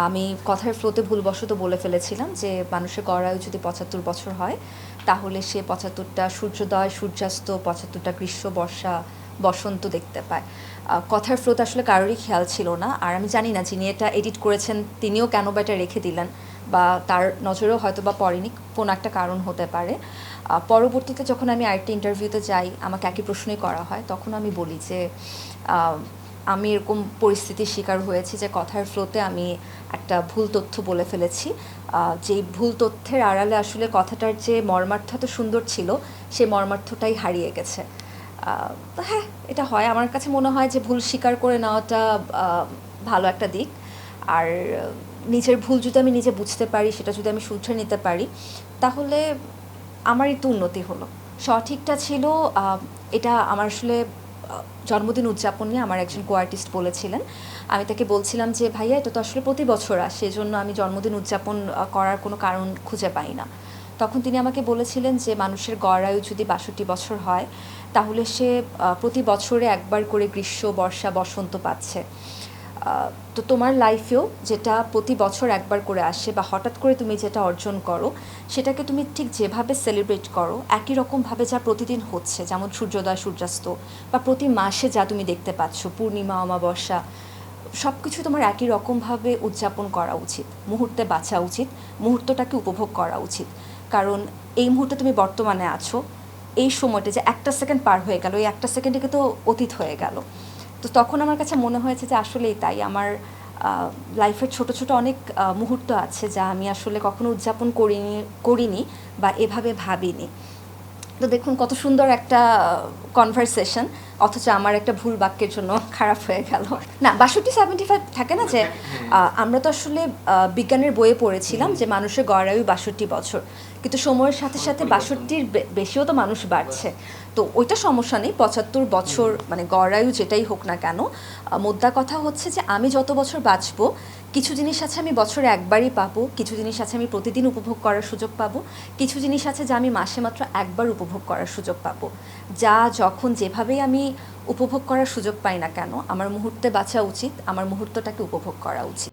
আমি কথার ফ্লোতে ভুলবশত বলে ফেলেছিলাম যে মানুষের গড় আয়ু যদি ৭৫ বছর হয় তাহলে সে ৭৫টা সূর্যোদয় সূর্যাস্ত, ৭৫টা গ্রীষ্ম বর্ষা বসন্ত দেখতে পায়। কথার ফ্লোতে আসলে কারোরই খেয়াল ছিল না, আর আমি জানি না যিনি এটা এডিট করেছেন তিনিও কেন বা এটা রেখে দিলেন, বা তার নজরেও হয়তো বা পড়েনি, কোনো একটা কারণ হতে পারে। পরবর্তীতে যখন আমি আরেকটা ইন্টারভিউতে যাই, আমাকে একই প্রশ্নই করা হয়, তখন আমি বলি যে আমি এরকম পরিস্থিতির শিকার হয়েছি যে কথার ফ্লোতে আমি একটা ভুল তথ্য বলে ফেলেছি, যেই ভুল তথ্যের আড়ালে আসলে কথাটার যে মর্মার্থ এত সুন্দর ছিল সেই মর্মার্থটাই হারিয়ে গেছে। তো হ্যাঁ, এটা হয়। আমার কাছে মনে হয় যে ভুল স্বীকার করে নেওয়াটা ভালো একটা দিক। আর নিজের ভুল যদি আমি নিজে বুঝতে পারি, সেটা যদি আমি শুধরে নিতে পারি, তাহলে আমারই তো উন্নতি হলো। সঠিকটা ছিল এটা আমার আসলে জন্মদিন উদযাপন নিয়ে আমার একজন কো আর্টিস্ট বলেছিলেন। আমি তাকে বলছিলাম যে ভাইয়া, এটা তো আসলে প্রতি বছর আসে, সেজন্য আমি জন্মদিন উদযাপন করার কোনো কারণ খুঁজে পাই না। তখন তিনি আমাকে বলেছিলেন যে মানুষের গড় আয়ু যদি ৬২ বছর হয় তাহলে সে প্রতি বছরে একবার করে গ্রীষ্ম বর্ষা বসন্ত পাচ্ছে। তো তোমার লাইফেও যেটা প্রতি বছর একবার করে আসে বা হঠাৎ করে তুমি যেটা অর্জন করো, সেটাকে তুমি ঠিক যেভাবে সেলিব্রেট করো একই রকমভাবে যা প্রতিদিন হচ্ছে, যেমন সূর্যোদয় সূর্যাস্ত বা প্রতি মাসে যা তুমি দেখতে পাচ্ছ, পূর্ণিমা অমাবস্যা, সব কিছু তোমার একই রকমভাবে উদযাপন করা উচিত, মুহূর্তে বাঁচা উচিত, মুহূর্তটাকে উপভোগ করা উচিত। কারণ এই মুহূর্তে তুমি বর্তমানে আছো, এই সময়টা যে একটা সেকেন্ড পার হয়ে গেল, এই একটা সেকেন্ডে তো অতীত হয়ে গেল। তো তখন আমার কাছে মনে হয়েছে যে আসলেই তাই, আমার লাইফের ছোট ছোট অনেক মুহূর্ত আছে যা আমি আসলে কখনো উদযাপন করিনি বা এভাবে ভাবিনি। তো দেখুন কত সুন্দর একটা কনভারসেশন, অথচ আমার একটা ভুল বাক্যের জন্য খারাপ হয়ে গেল। না, ৬২-৭৫ থাকে না যে আমরা তো আসলে বিজ্ঞানের বইয়ে পড়েছিলাম যে মানুষের গড় আয়ু ৬২ বছর, কিন্তু সময়ের সাথে সাথে ৬২-র বেশিও তো মানুষ বাড়ছে। তো ওইটা সমস্যা নেই, ৭৫ বছর মানে গড় আয়ু যেটাই হোক না কেন, মোদ্দা কথা হচ্ছে যে আমি যত বছর বাঁচবো, কিছু জিনিস আছে আমি বছরে একবারই পাবো, কিছু জিনিস আছে আমি প্রতিদিন উপভোগ করার সুযোগ পাবো, কিছু জিনিস আছে যা আমি মাসে মাত্র একবার উপভোগ করার সুযোগ পাবো। যা যখন যেভাবেই আমি উপভোগ করার সুযোগ পাই না কেন, আমার মুহূর্তে বাঁচা উচিত, আমার মুহূর্তটাকে উপভোগ করা উচিত।